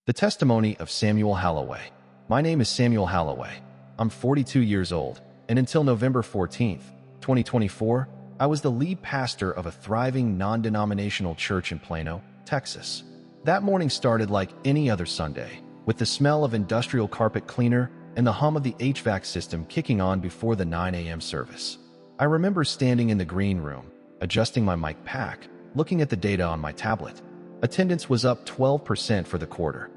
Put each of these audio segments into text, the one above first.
The testimony of Samuel Halloway. My name is Samuel Halloway. I'm 42 years old, and until November 14th, 2024, I was the lead pastor of a thriving non-denominational church in Plano, Texas. That morning started like any other Sunday, with the smell of industrial carpet cleaner and the hum of the HVAC system kicking on before the 9 a.m. service. I remember standing in the green room, adjusting my mic pack, looking at the data on my tablet. Attendance was up 12% for the quarter.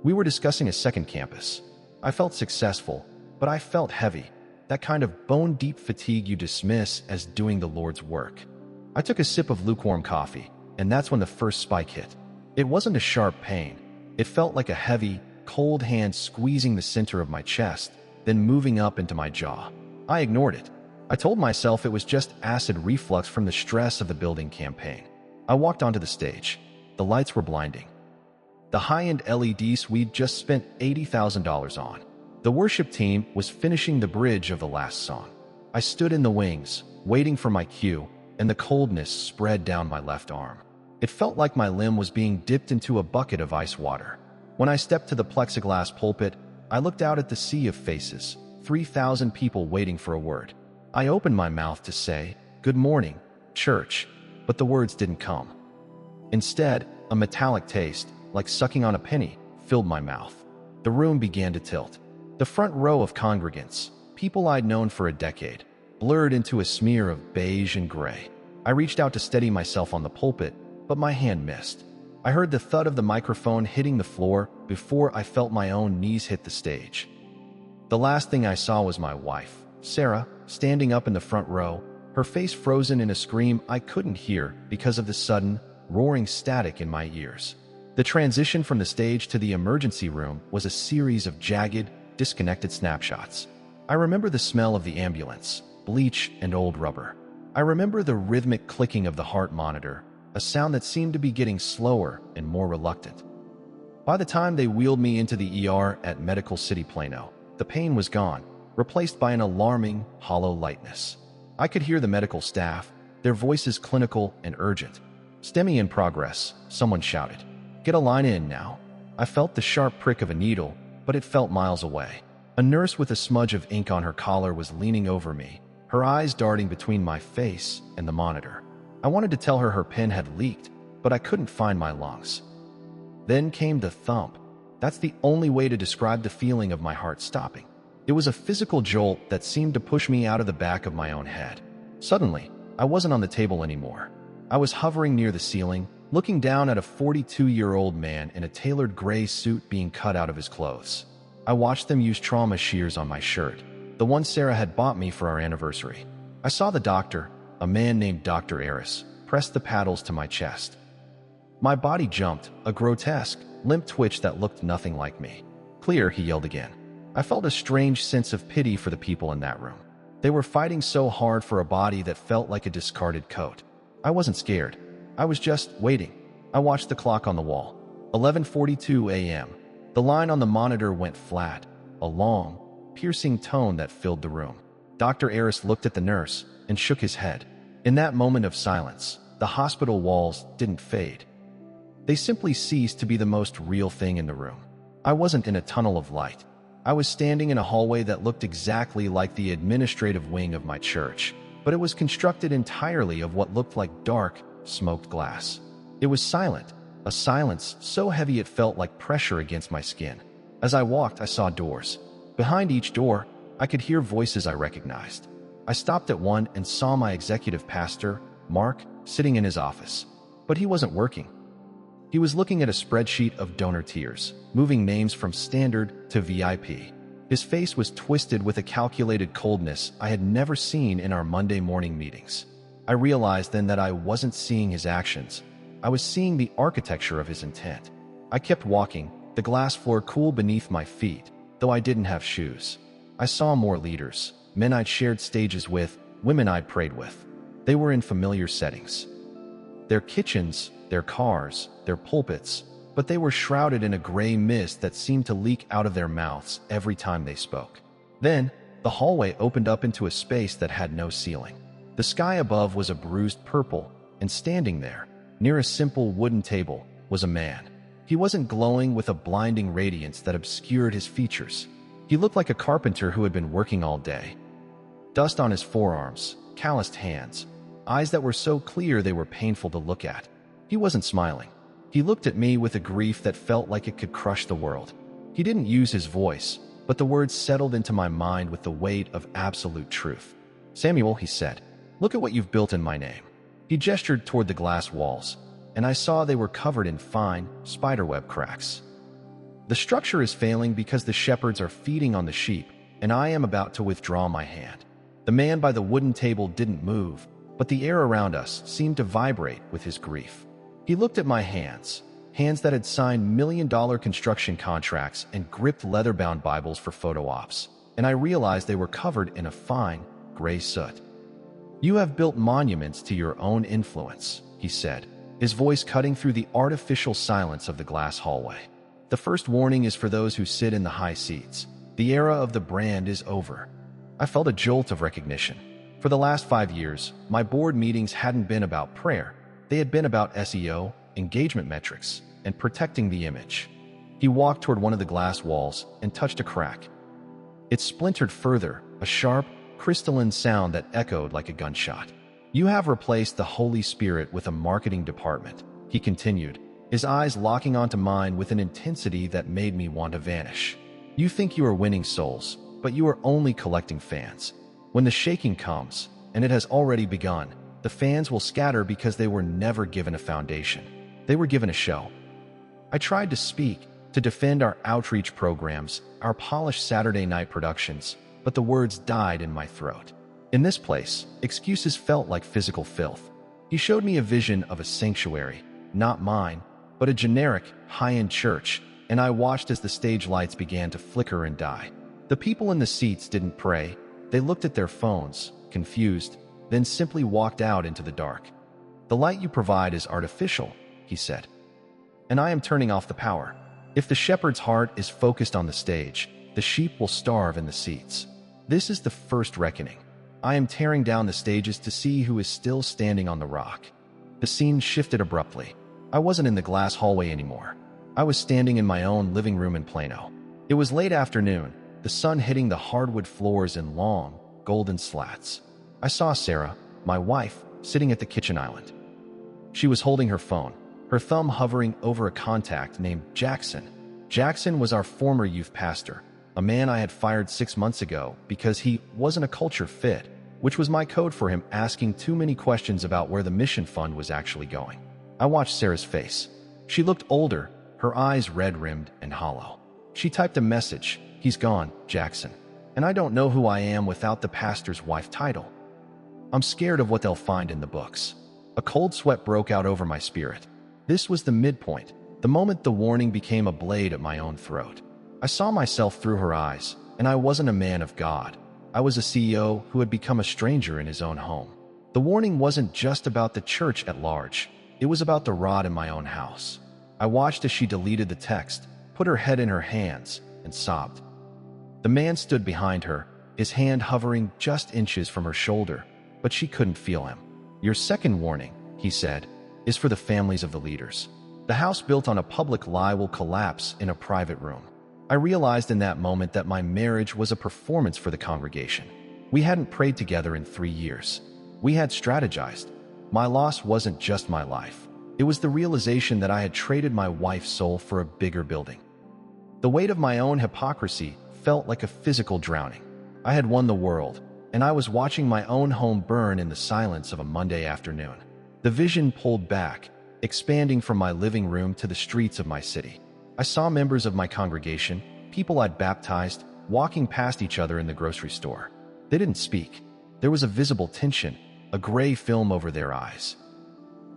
We were discussing a second campus. I felt successful, but I felt heavy, that kind of bone-deep fatigue you dismiss as doing the Lord's work. I took a sip of lukewarm coffee, and that's when the first spike hit. It wasn't a sharp pain. It felt like a heavy, cold hand squeezing the center of my chest, then moving up into my jaw. I ignored it. I told myself it was just acid reflux from the stress of the building campaign. I walked onto the stage. The lights were blinding. The high-end LEDs we'd just spent $80,000 on. The worship team was finishing the bridge of the last song. I stood in the wings, waiting for my cue, and the coldness spread down my left arm. It felt like my limb was being dipped into a bucket of ice water. When I stepped to the plexiglass pulpit, I looked out at the sea of faces, 3,000 people waiting for a word. I opened my mouth to say, "Good morning, church," but the words didn't come. Instead, a metallic taste, like sucking on a penny, filled my mouth. The room began to tilt. The front row of congregants, people I'd known for a decade, blurred into a smear of beige and gray. I reached out to steady myself on the pulpit, but my hand missed. I heard the thud of the microphone hitting the floor before I felt my own knees hit the stage. The last thing I saw was my wife, Sarah, standing up in the front row, her face frozen in a scream I couldn't hear because of the sudden, roaring static in my ears. The transition from the stage to the emergency room was a series of jagged, disconnected snapshots. I remember the smell of the ambulance, bleach and old rubber. I remember the rhythmic clicking of the heart monitor, a sound that seemed to be getting slower and more reluctant. By the time they wheeled me into the ER at Medical City Plano, the pain was gone, replaced by an alarming, hollow lightness. I could hear the medical staff, their voices clinical and urgent. "STEMI in progress," someone shouted. "Get a line in now." I felt the sharp prick of a needle, but it felt miles away. A nurse with a smudge of ink on her collar was leaning over me, her eyes darting between my face and the monitor. I wanted to tell her pen had leaked, but I couldn't find my lungs. Then came the thump. That's the only way to describe the feeling of my heart stopping. It was a physical jolt that seemed to push me out of the back of my own head. Suddenly, I wasn't on the table anymore. I was hovering near the ceiling, looking down at a 42-year-old man in a tailored gray suit being cut out of his clothes. I watched them use trauma shears on my shirt, the one Sarah had bought me for our anniversary. I saw the doctor, a man named Dr. Harris, press the paddles to my chest. My body jumped, a grotesque, limp twitch that looked nothing like me. "Clear," he yelled again. I felt a strange sense of pity for the people in that room. They were fighting so hard for a body that felt like a discarded coat. I wasn't scared. I was just waiting. I watched the clock on the wall. 11:42 a.m. The line on the monitor went flat, a long, piercing tone that filled the room. Dr. Harris looked at the nurse and shook his head. In that moment of silence, the hospital walls didn't fade. They simply ceased to be the most real thing in the room. I wasn't in a tunnel of light. I was standing in a hallway that looked exactly like the administrative wing of my church, but it was constructed entirely of what looked like dark, smoked glass. It was silent, a silence so heavy it felt like pressure against my skin. As I walked, I saw doors. Behind each door, I could hear voices I recognized. I stopped at one and saw my executive pastor, Mark, sitting in his office. But he wasn't working. He was looking at a spreadsheet of donor tiers, moving names from standard to VIP. His face was twisted with a calculated coldness I had never seen in our Monday morning meetings. I realized then that I wasn't seeing his actions. I was seeing the architecture of his intent. I kept walking, the glass floor cool beneath my feet, though I didn't have shoes. I saw more leaders, men I'd shared stages with, women I'd prayed with. They were in familiar settings. Their kitchens, their cars, their pulpits, but they were shrouded in a gray mist that seemed to leak out of their mouths every time they spoke. Then, the hallway opened up into a space that had no ceiling. The sky above was a bruised purple, and standing there, near a simple wooden table, was a man. He wasn't glowing with a blinding radiance that obscured his features. He looked like a carpenter who had been working all day. Dust on his forearms, calloused hands, eyes that were so clear they were painful to look at. He wasn't smiling. He looked at me with a grief that felt like it could crush the world. He didn't use his voice, but the words settled into my mind with the weight of absolute truth. "Samuel," he said, "look at what you've built in my name." He gestured toward the glass walls, and I saw they were covered in fine, spiderweb cracks. "The structure is failing because the shepherds are feeding on the sheep, and I am about to withdraw my hand." The man by the wooden table didn't move, but the air around us seemed to vibrate with his grief. He looked at my hands, hands that had signed million-dollar construction contracts and gripped leather-bound Bibles for photo ops, and I realized they were covered in a fine, gray soot. "You have built monuments to your own influence," he said, his voice cutting through the artificial silence of the glass hallway. "The first warning is for those who sit in the high seats. The era of the brand is over." I felt a jolt of recognition. For the last 5 years, my board meetings hadn't been about prayer. They had been about SEO, engagement metrics, and protecting the image. He walked toward one of the glass walls and touched a crack. It splintered further, a sharp, crystalline sound that echoed like a gunshot. "You have replaced the Holy Spirit with a marketing department," he continued, his eyes locking onto mine with an intensity that made me want to vanish. "You think you are winning souls, but you are only collecting fans. When the shaking comes, and it has already begun, the fans will scatter because they were never given a foundation. They were given a show." I tried to speak, to defend our outreach programs, our polished Saturday night productions, but the words died in my throat. In this place, excuses felt like physical filth. He showed me a vision of a sanctuary, not mine, but a generic, high-end church, and I watched as the stage lights began to flicker and die. The people in the seats didn't pray. They looked at their phones, confused, then simply walked out into the dark. "The light you provide is artificial," he said, "and I am turning off the power. If the shepherd's heart is focused on the stage, the sheep will starve in the seats. This is the first reckoning. I am tearing down the stages to see who is still standing on the rock." The scene shifted abruptly. I wasn't in the glass hallway anymore. I was standing in my own living room in Plano. It was late afternoon, the sun hitting the hardwood floors in long, golden slats. I saw Sarah, my wife, sitting at the kitchen island. She was holding her phone, her thumb hovering over a contact named Jackson. Jackson was our former youth pastor, a man I had fired 6 months ago because he wasn't a culture fit, which was my code for him asking too many questions about where the mission fund was actually going. I watched Sarah's face. She looked older, her eyes red-rimmed and hollow. She typed a message, "He's gone, Jackson, and I don't know who I am without the pastor's wife title. I'm scared of what they'll find in the books." A cold sweat broke out over my spirit. This was the midpoint, the moment the warning became a blade at my own throat. I saw myself through her eyes, and I wasn't a man of God. I was a CEO who had become a stranger in his own home. The warning wasn't just about the church at large. It was about the rod in my own house. I watched as she deleted the text, put her head in her hands, and sobbed. The man stood behind her, his hand hovering just inches from her shoulder, but she couldn't feel him. "Your second warning," he said, "is for the families of the leaders. The house built on a public lie will collapse in a private room." I realized in that moment that my marriage was a performance for the congregation. We hadn't prayed together in 3 years. We had strategized. My loss wasn't just my life. It was the realization that I had traded my wife's soul for a bigger building. The weight of my own hypocrisy felt like a physical drowning. I had won the world, and I was watching my own home burn in the silence of a Monday afternoon. The vision pulled back, expanding from my living room to the streets of my city. I saw members of my congregation, people I'd baptized, walking past each other in the grocery store. They didn't speak. There was a visible tension, a gray film over their eyes.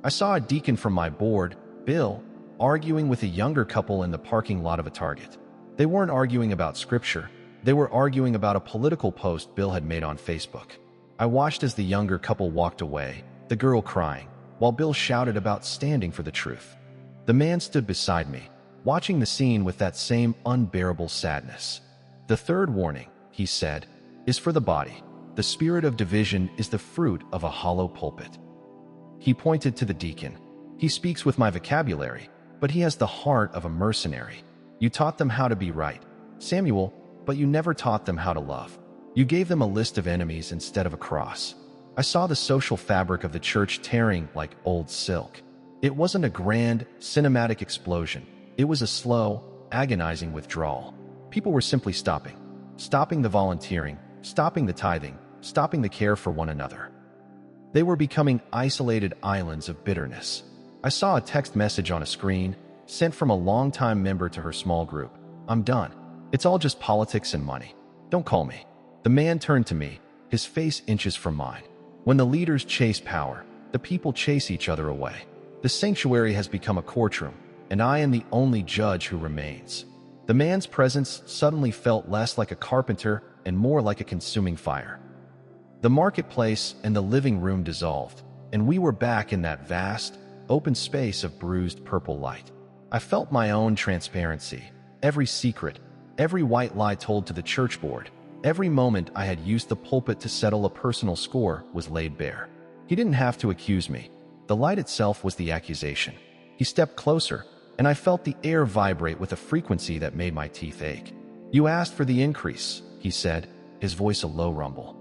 I saw a deacon from my board, Bill, arguing with a younger couple in the parking lot of a Target. They weren't arguing about scripture. They were arguing about a political post Bill had made on Facebook. I watched as the younger couple walked away, the girl crying, while Bill shouted about standing for the truth. The man stood beside me, watching the scene with that same unbearable sadness. "The third warning," he said, "is for the body. The spirit of division is the fruit of a hollow pulpit." He pointed to the deacon. "He speaks with my vocabulary, but he has the heart of a mercenary. You taught them how to be right, Samuel, but you never taught them how to love. You gave them a list of enemies instead of a cross. I saw the social fabric of the church tearing like old silk. It wasn't a grand, cinematic explosion. It was a slow, agonizing withdrawal. People were simply stopping. Stopping the volunteering, stopping the tithing, stopping the care for one another. They were becoming isolated islands of bitterness. I saw a text message on a screen, sent from a longtime member to her small group. I'm done. It's all just politics and money. Don't call me. The man turned to me, his face inches from mine. When the leaders chase power, the people chase each other away. The sanctuary has become a courtroom, and I am the only judge who remains. The man's presence suddenly felt less like a carpenter and more like a consuming fire. The marketplace and the living room dissolved, and we were back in that vast, open space of bruised purple light. I felt my own transparency, every secret, every white lie told to the church board, every moment I had used the pulpit to settle a personal score was laid bare. He didn't have to accuse me. The light itself was the accusation. He stepped closer, and I felt the air vibrate with a frequency that made my teeth ache. You asked for the increase, he said, his voice a low rumble.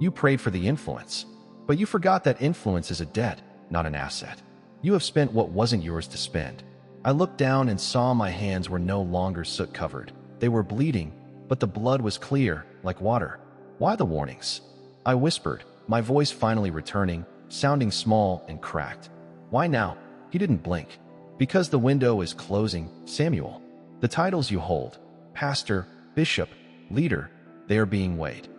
You prayed for the influence, but you forgot that influence is a debt, not an asset. You have spent what wasn't yours to spend. I looked down and saw my hands were no longer soot-covered. They were bleeding, but the blood was clear, like water. Why the warnings? I whispered, my voice finally returning, sounding small and cracked. Why now? He didn't blink. Because the window is closing, Samuel. The titles you hold, pastor, bishop, leader, they are being weighed.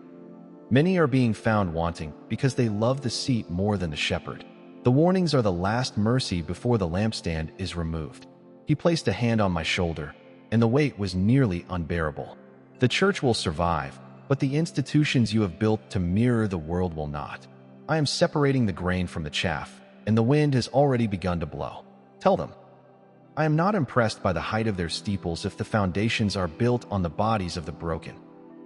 Many are being found wanting because they love the seat more than the shepherd. The warnings are the last mercy before the lampstand is removed. He placed a hand on my shoulder, and the weight was nearly unbearable. The church will survive, but the institutions you have built to mirror the world will not. I am separating the grain from the chaff, and the wind has already begun to blow. Tell them. I am not impressed by the height of their steeples if the foundations are built on the bodies of the broken.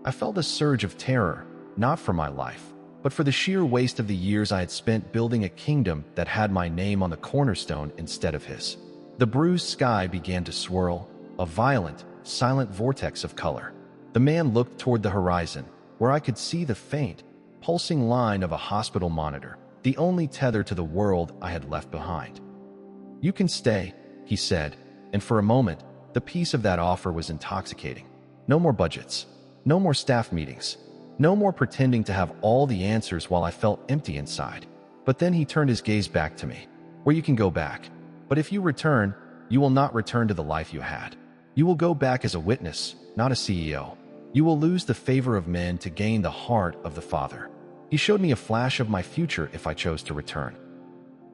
I felt a surge of terror, not for my life, but for the sheer waste of the years I had spent building a kingdom that had my name on the cornerstone instead of his. The bruised sky began to swirl, a violent, silent vortex of color. The man looked toward the horizon, where I could see the faint, pulsing line of a hospital monitor, the only tether to the world I had left behind. You can stay, he said, and for a moment, the peace of that offer was intoxicating. No more budgets, no more staff meetings, no more pretending to have all the answers while I felt empty inside. But then he turned his gaze back to me, where you can go back. But if you return, you will not return to the life you had. You will go back as a witness, not a CEO. You will lose the favor of men to gain the heart of the Father. He showed me a flash of my future if I chose to return.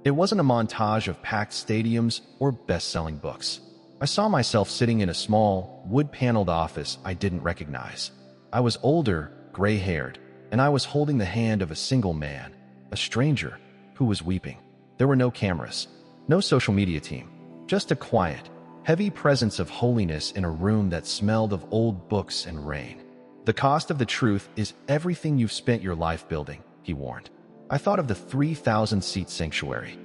It wasn't a montage of packed stadiums or best-selling books. I saw myself sitting in a small, wood-paneled office I didn't recognize. I was older, gray-haired, and I was holding the hand of a single man, a stranger, who was weeping. There were no cameras, no social media team, just a quiet, heavy presence of holiness in a room that smelled of old books and rain. The cost of the truth is everything you've spent your life building, he warned. I thought of the 3,000-seat sanctuary.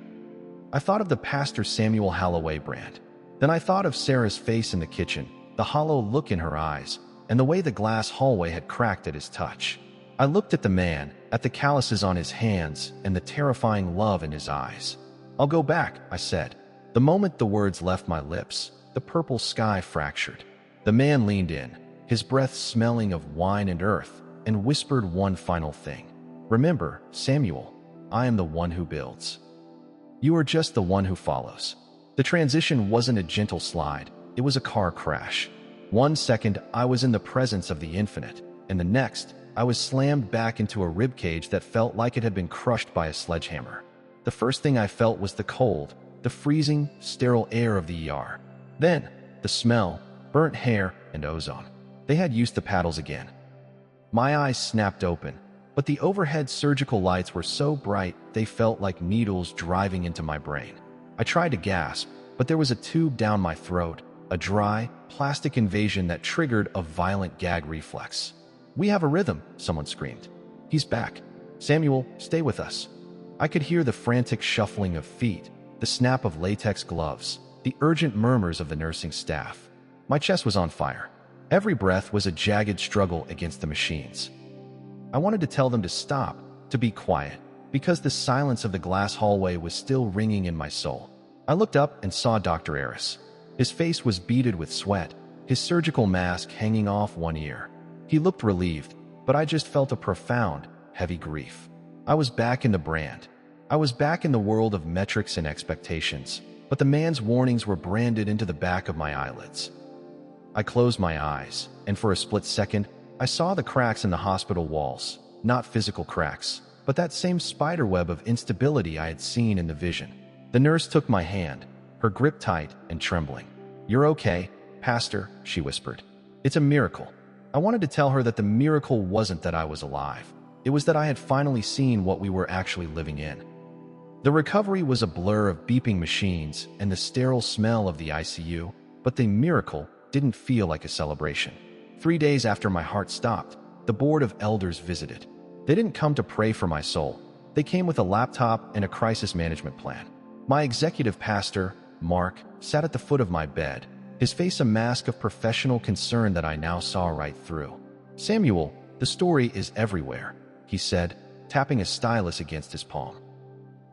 I thought of the Pastor Samuel Halloway brand. Then I thought of Sarah's face in the kitchen, the hollow look in her eyes, and the way the glass hallway had cracked at his touch. I looked at the man, at the calluses on his hands, and the terrifying love in his eyes. I'll go back, I said. The moment the words left my lips, the purple sky fractured. The man leaned in, his breath smelling of wine and earth, and whispered one final thing. Remember, Samuel, I am the one who builds. You are just the one who follows. The transition wasn't a gentle slide, it was a car crash. 1 second, I was in the presence of the infinite, and the next, I was slammed back into a ribcage that felt like it had been crushed by a sledgehammer. The first thing I felt was the cold, the freezing, sterile air of the ER. Then, the smell, burnt hair, and ozone. They had used the paddles again. My eyes snapped open, but the overhead surgical lights were so bright they felt like needles driving into my brain. I tried to gasp, but there was a tube down my throat, a dry, plastic invasion that triggered a violent gag reflex. We have a rhythm, someone screamed. He's back. Samuel, stay with us. I could hear the frantic shuffling of feet, the snap of latex gloves, the urgent murmurs of the nursing staff. My chest was on fire. Every breath was a jagged struggle against the machines. I wanted to tell them to stop, to be quiet, because the silence of the glass hallway was still ringing in my soul. I looked up and saw Dr. Harris. His face was beaded with sweat, his surgical mask hanging off one ear. He looked relieved, but I just felt a profound, heavy grief. I was back in the brand. I was back in the world of metrics and expectations, but the man's warnings were branded into the back of my eyelids. I closed my eyes, and for a split second, I saw the cracks in the hospital walls. Not physical cracks, but that same spiderweb of instability I had seen in the vision. The nurse took my hand, her grip tight and trembling. "You're okay, Pastor," she whispered. "It's a miracle." I wanted to tell her that the miracle wasn't that I was alive. It was that I had finally seen what we were actually living in. The recovery was a blur of beeping machines and the sterile smell of the ICU, but the miracle didn't feel like a celebration. 3 days after my heart stopped, the board of elders visited. They didn't come to pray for my soul. They came with a laptop and a crisis management plan. My executive pastor, Mark, sat at the foot of my bed, his face a mask of professional concern that I now saw right through. "Samuel, the story is everywhere," he said, tapping a stylus against his palm.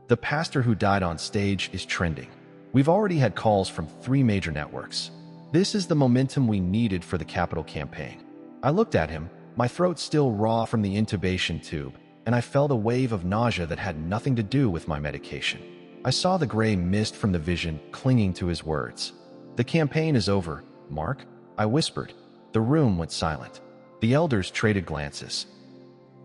"The pastor who died on stage is trending. We've already had calls from 3 major networks. This is the momentum we needed for the capital campaign." I looked at him, my throat still raw from the intubation tube, and I felt a wave of nausea that had nothing to do with my medication. I saw the gray mist from the vision clinging to his words. "The campaign is over, Mark," I whispered. The room went silent. The elders traded glances.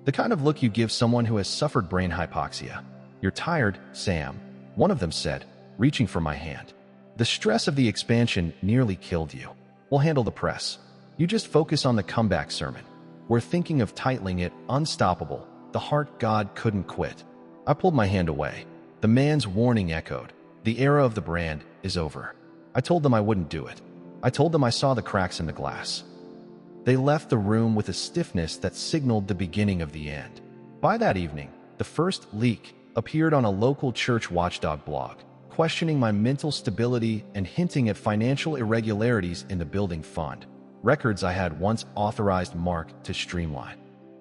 The kind of look you give someone who has suffered brain hypoxia. "You're tired, Sam," one of them said, reaching for my hand. "The stress of the expansion nearly killed you. We'll handle the press. You just focus on the comeback sermon. We're thinking of titling it Unstoppable, the Heart God Couldn't Quit." I pulled my hand away. The man's warning echoed. The era of the brand is over. I told them I wouldn't do it. I told them I saw the cracks in the glass. They left the room with a stiffness that signaled the beginning of the end. By that evening, the first leak appeared on a local church watchdog blog, questioning my mental stability and hinting at financial irregularities in the building fund, records I had once authorized Mark to streamline.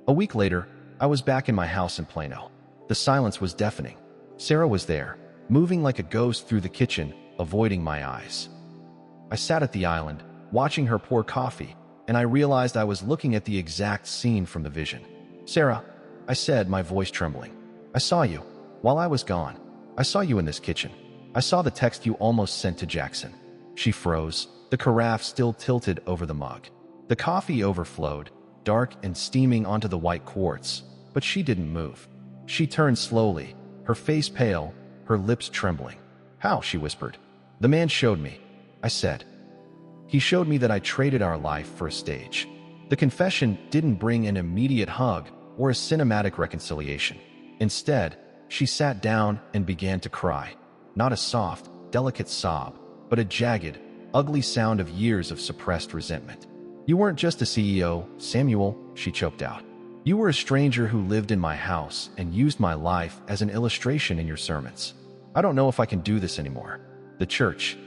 A week later, I was back in my house in Plano. The silence was deafening. Sarah was there, moving like a ghost through the kitchen, avoiding my eyes. I sat at the island, watching her pour coffee, and I realized I was looking at the exact scene from the vision. "Sarah," I said, my voice trembling, "I saw you. While I was gone, I saw you in this kitchen. I saw the text you almost sent to Jackson." She froze, the carafe still tilted over the mug. The coffee overflowed, dark and steaming onto the white quartz, but she didn't move. She turned slowly, her face pale, her lips trembling. "How?" she whispered. "The man showed me," I said. "He showed me that I traded our life for a stage." The confession didn't bring an immediate hug or a cinematic reconciliation. Instead, she sat down and began to cry. Not a soft, delicate sob, but a jagged, ugly sound of years of suppressed resentment. "You weren't just a CEO, Samuel," she choked out. "You were a stranger who lived in my house and used my life as an illustration in your sermons. I don't know if I can do this anymore. The church.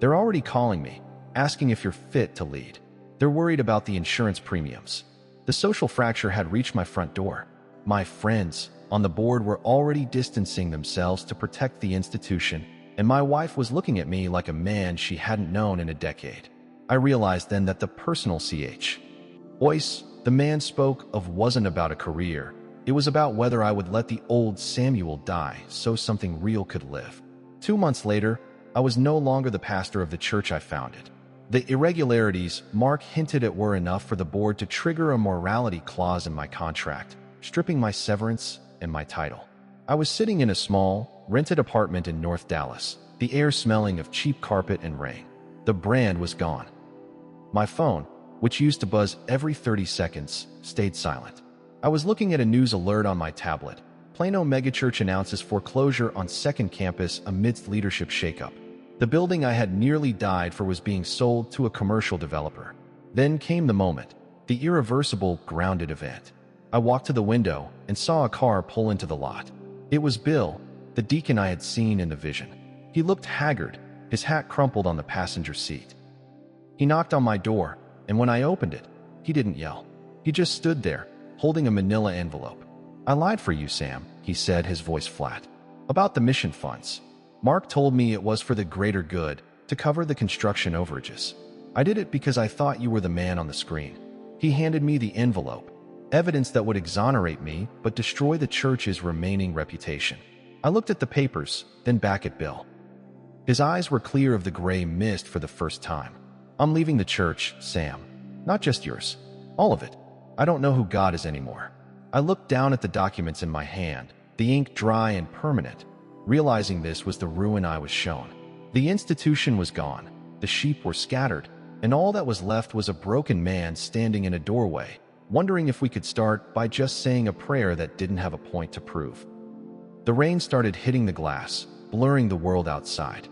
They're already calling me, asking if you're fit to lead. They're worried about the insurance premiums." The social fracture had reached my front door. My friends on the board were already distancing themselves to protect the institution, and my wife was looking at me like a man she hadn't known in a decade. I realized then that the personal voice the man spoke of wasn't about a career. It was about whether I would let the old Samuel die so something real could live. 2 months later, I was no longer the pastor of the church I founded. The irregularities Mark hinted at were enough for the board to trigger a morality clause in my contract, stripping my severance and my title. I was sitting in a small, rented apartment in North Dallas, the air smelling of cheap carpet and rain. The brand was gone. My phone, which used to buzz every 30 seconds, stayed silent. I was looking at a news alert on my tablet. Plano megachurch announces foreclosure on second campus amidst leadership shakeup. The building I had nearly died for was being sold to a commercial developer. Then came the moment, the irreversible, grounded event. I walked to the window and saw a car pull into the lot. It was Bill, the deacon I had seen in the vision. He looked haggard, his hat crumpled on the passenger seat. He knocked on my door, and when I opened it, he didn't yell. He just stood there, holding a manila envelope. "I lied for you, Sam," he said, his voice flat. "About the mission funds. Mark told me it was for the greater good, to cover the construction overages. I did it because I thought you were the man on the screen." He handed me the envelope, evidence that would exonerate me but destroy the church's remaining reputation. I looked at the papers, then back at Bill. His eyes were clear of the gray mist for the first time. "I'm leaving the church, Sam. Not just yours. All of it. I don't know who God is anymore." I looked down at the documents in my hand, the ink dry and permanent, realizing this was the ruin I was shown. The institution was gone, the sheep were scattered, and all that was left was a broken man standing in a doorway, wondering if we could start by just saying a prayer that didn't have a point to prove. The rain started hitting the glass, blurring the world outside.